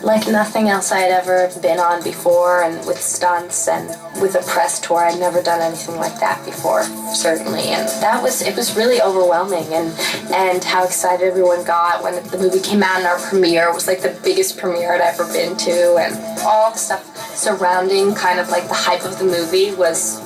like nothing else I had ever been on before, and with stunts and with a press tour. I'd never done anything like that before, certainly, and it was really overwhelming, and how excited everyone got when the movie came out, and our premiere was like the biggest premiere I'd ever been to, and all the stuff surrounding kind of like the hype of the movie was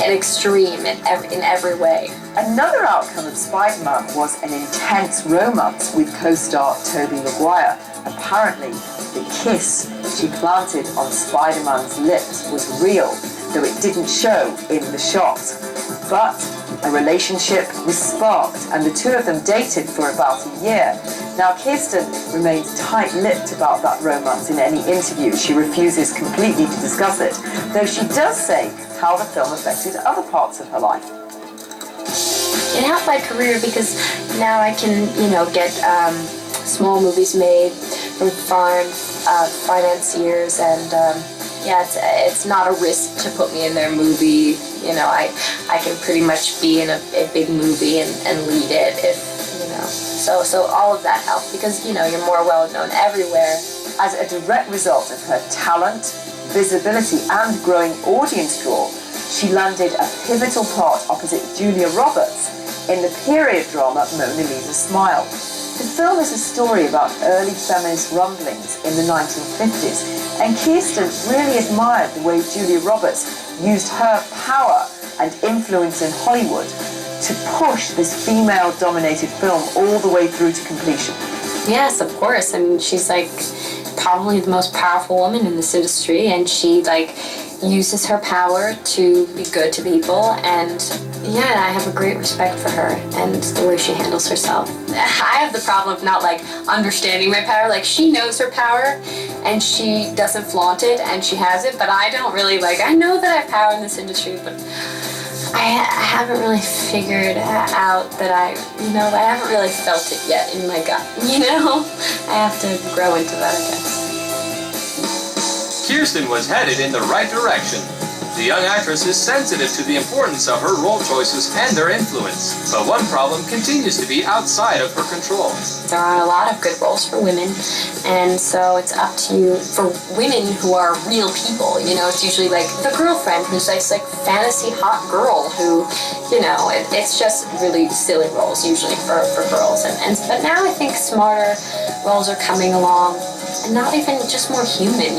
an extreme in every way. Another outcome of Spider-Man was an intense romance with co-star Tobey Maguire. Apparently, the kiss she planted on Spider-Man's lips was real, though it didn't show in the shot. But a relationship was sparked, and the two of them dated for about a year. Now, Kirsten remains tight-lipped about that romance in any interview. She refuses completely to discuss it, though she does say how the film affected other parts of her life. It helped my career because now I can, get small movies made from foreign financiers, and it's not a risk to put me in their movie. I can pretty much be in a big movie and lead it so all of that helped because you're more well known everywhere. As a direct result of her talent, visibility and growing audience draw, she landed a pivotal part opposite Julia Roberts in the period drama Mona Lisa's Smile. The film is a story about early feminist rumblings in the 1950s, and Kirsten really admired the way Julia Roberts used her power and influence in Hollywood to push this female-dominated film all the way through to completion. Yes, of course. I mean, she's like probably the most powerful woman in this industry, and she uses her power to be good to people, and I have a great respect for her and the way she handles herself. I have the problem of not understanding my power. She knows her power and she doesn't flaunt it, and she has it, but I don't really I know that I have power in this industry, but I haven't really figured out that I haven't really felt it yet in my gut, I have to grow into that, I guess. Kirsten was headed in the right direction. The young actress is sensitive to the importance of her role choices and their influence, but one problem continues to be outside of her control. There are a lot of good roles for women, and so it's up to you. For women who are real people, it's usually the girlfriend who's this fantasy hot girl who, it's just really silly roles usually for girls. But now I think smarter roles are coming along, and not even just more human,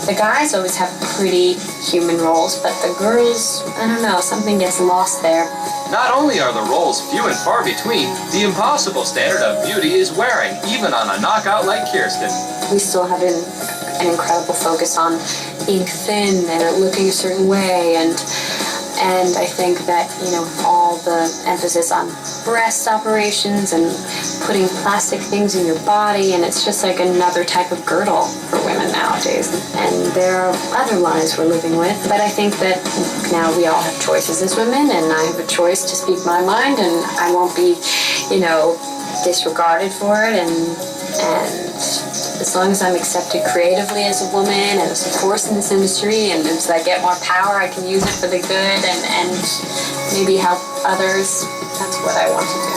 the guys always have pretty human roles, but the girls, I don't know, something gets lost there. Not only are the roles few and far between, the impossible standard of beauty is wearing, even on a knockout like Kirsten. We still have an incredible focus on being thin and looking a certain way, and I think that, all the emphasis on breast operations and putting plastic things in your body, and it's just another type of girdle for women nowadays. And there are other lives we're living with, but I think that now we all have choices as women, and I have a choice to speak my mind, and I won't be, disregarded for it, and as long as I'm accepted creatively as a woman and as a force in this industry, and as I get more power, I can use it for the good and maybe help others, that's what I want to do.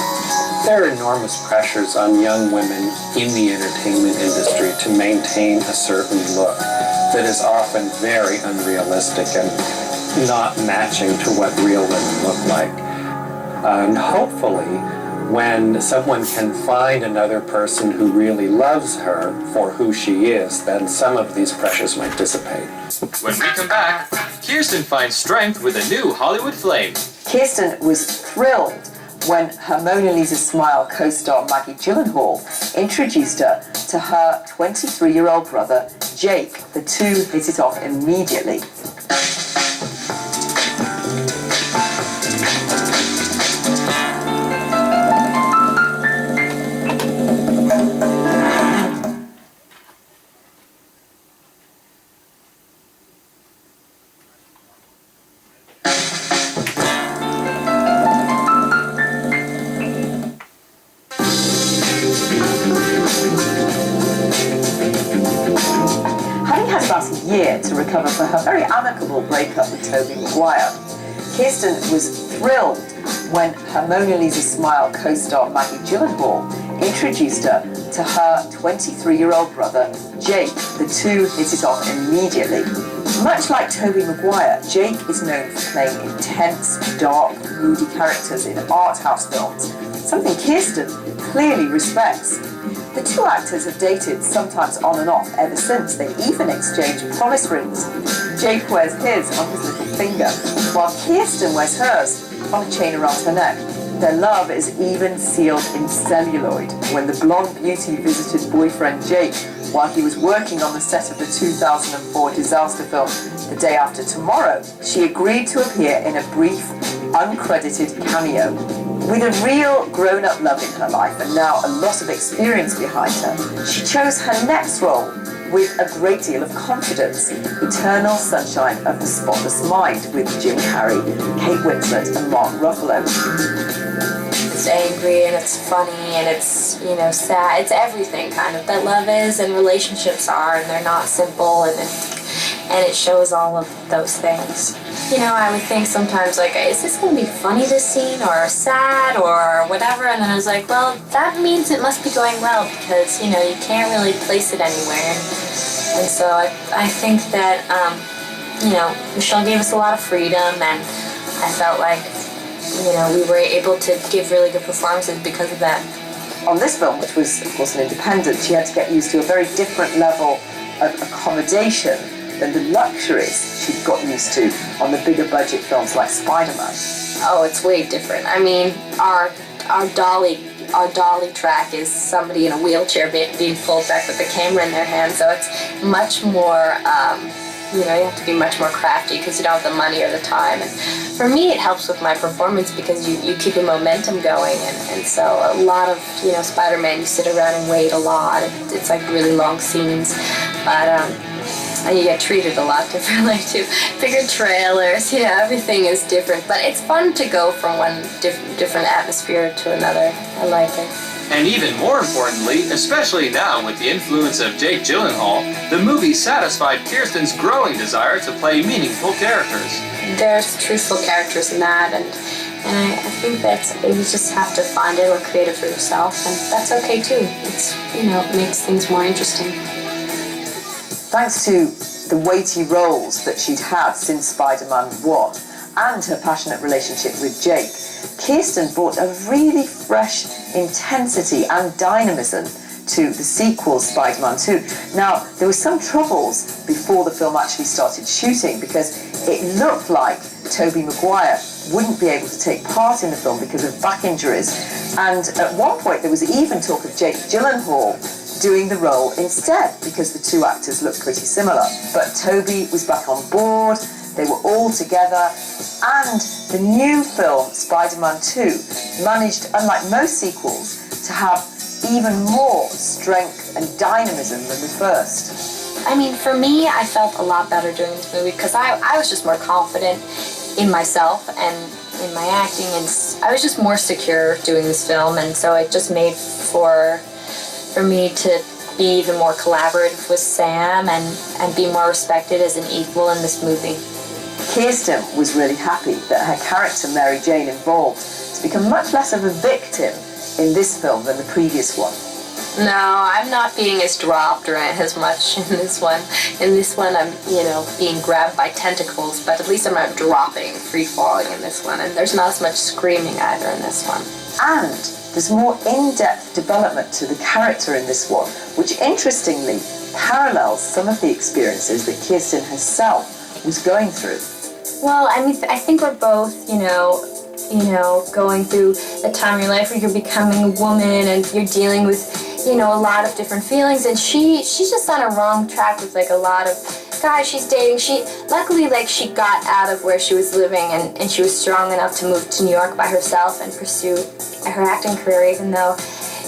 There are enormous pressures on young women in the entertainment industry to maintain a certain look that is often very unrealistic and not matching to what real women look like. And hopefully, when someone can find another person who really loves her for who she is, then some of these pressures might dissipate. When we come back, Kirsten finds strength with a new Hollywood flame. Kirsten was thrilled when her Mona Lisa's Smile co-star Maggie Gyllenhaal introduced her to her 23-year-old brother, Jake. The two hit it off immediately. To recover for her very amicable breakup with Tobey Maguire, Kirsten was thrilled when her Mona Lisa's Smile co-star Maggie Gyllenhaal introduced her to her 23-year-old brother, Jake. The two hit it off immediately. Much like Tobey Maguire, Jake is known for playing intense, dark, moody characters in art house films, something Kirsten clearly respects. The two actors have dated, sometimes on and off, ever since. They even exchanged promise rings. Jake wears his on his little finger, while Kirsten wears hers on a chain around her neck. Their love is even sealed in celluloid. When the blonde beauty visited boyfriend Jake while he was working on the set of the 2004 disaster film The Day After Tomorrow, she agreed to appear in a brief, uncredited cameo. With a real grown-up love in her life and now a lot of experience behind her, she chose her next role with a great deal of confidence. Eternal Sunshine of the Spotless Mind with Jim Carrey, Kate Winslet and Mark Ruffalo. It's angry and it's funny and it's, sad. It's everything kind of that love is and relationships are, and they're not simple, and it shows all of those things. I would think sometimes, is this going to be funny, this scene, or sad, or whatever? And then I was like, well, that means it must be going well, because, you can't really place it anywhere. And so I think that, Michelle gave us a lot of freedom, and I felt like, we were able to give really good performances because of that. On this film, which was, of course, an independent, she had to get used to a very different level of accommodation than the luxuries she'd got used to on the bigger budget films like Spider-Man. Oh, it's way different. I mean, our dolly track is somebody in a wheelchair being pulled back with the camera in their hand, so it's much more, you have to be much more crafty because you don't have the money or the time. And for me, it helps with my performance because you keep the momentum going, and so a lot of, Spider-Man, you sit around and wait a lot. It's like really long scenes, but and you get treated a lot differently too. Bigger trailers, everything is different. But it's fun to go from one different atmosphere to another. I like it. And even more importantly, especially now with the influence of Jake Gyllenhaal, the movie satisfied Kirsten's growing desire to play meaningful characters. There's truthful characters in that, and I think that you just have to find it or create it for yourself, and that's okay too. It's, it makes things more interesting. Thanks to the weighty roles that she'd had since Spider-Man 1 and her passionate relationship with Jake, Kirsten brought a really fresh intensity and dynamism to the sequel, Spider-Man 2. Now, there were some troubles before the film actually started shooting because it looked like Tobey Maguire wouldn't be able to take part in the film because of back injuries. And at one point, there was even talk of Jake Gyllenhaal doing the role instead because the two actors looked pretty similar. But Tobey was back on board, they were all together, and the new film, Spider-Man 2, managed, unlike most sequels, to have even more strength and dynamism than the first. I mean, for me, I felt a lot better during this movie because I was just more confident in myself and in my acting, and I was just more secure doing this film, and so it just made for me to be even more collaborative with Sam and be more respected as an equal in this movie. Kirsten was really happy that her character Mary Jane evolved to become much less of a victim in this film than the previous one. No, I'm not being as dropped or as much in this one. In this one, I'm, being grabbed by tentacles, but at least I'm not dropping, free falling in this one, and there's not as much screaming either in this one. And there's more in-depth development to the character in this one, which interestingly parallels some of the experiences that Kirsten herself was going through. Well, I mean, I think we're both, going through a time in your life where you're becoming a woman and you're dealing with, a lot of different feelings. And she's just on a wrong track with a lot of guys she's dating. Luckily, she got out of where she was living and she was strong enough to move to New York by herself and pursue her acting career, even though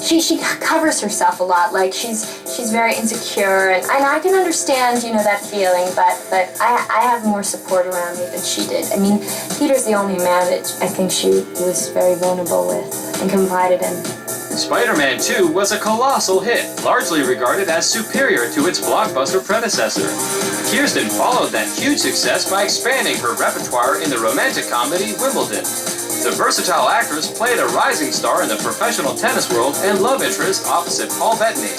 she covers herself a lot. She's very insecure, and I can understand, that feeling, but I have more support around me than she did. I mean, Peter's the only man that I think she was very vulnerable with and confided in. Spider-Man 2 was a colossal hit, largely regarded as superior to its blockbuster predecessor. Kirsten followed that huge success by expanding her repertoire in the romantic comedy Wimbledon. The versatile actress played a rising star in the professional tennis world and love interest opposite Paul Bettany.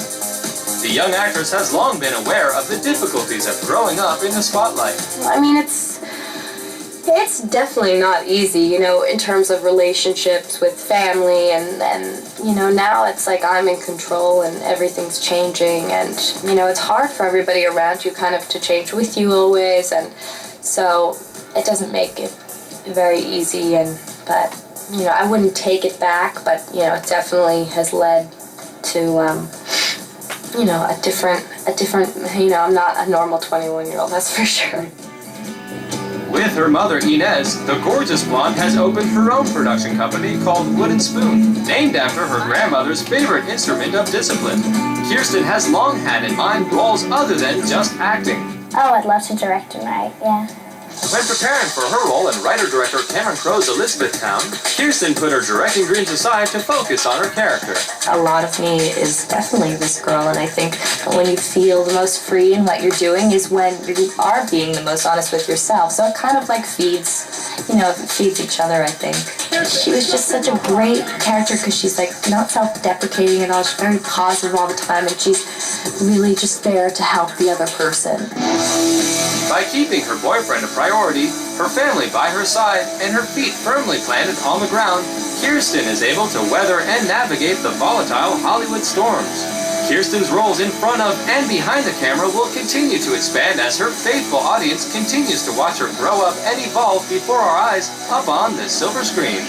The young actress has long been aware of the difficulties of growing up in the spotlight. I mean, it's definitely not easy, you know, in terms of relationships with family, and you know, now it's like I'm in control and everything's changing, and you know, it's hard for everybody around you kind of to change with you always, and so it doesn't make it very easy, but you know, I wouldn't take it back, but you know, it definitely has led to you know, a different, you know, I'm not a normal 21-year-old, that's for sure. With her mother Inez, the gorgeous blonde has opened her own production company called Wooden Spoon, named after her grandmother's favorite instrument of discipline. Kirsten has long had in mind roles other than just acting. Oh, I'd love to direct and write, yeah. When preparing for her role in writer-director Cameron Crowe's Elizabethtown, Kirsten put her directing dreams aside to focus on her character. A lot of me is definitely this girl, and I think when you feel the most free in what you're doing is when you are being the most honest with yourself. So it kind of like feeds, you know, feeds each other, I think. She was just such a great character because she's like not self-deprecating at all. She's very positive all the time, and she's really just there to help the other person. By keeping her boyfriend a priority, her family by her side, and her feet firmly planted on the ground, Kirsten is able to weather and navigate the volatile Hollywood storms. Kirsten's roles in front of and behind the camera will continue to expand as her faithful audience continues to watch her grow up and evolve before our eyes up on the silver screen.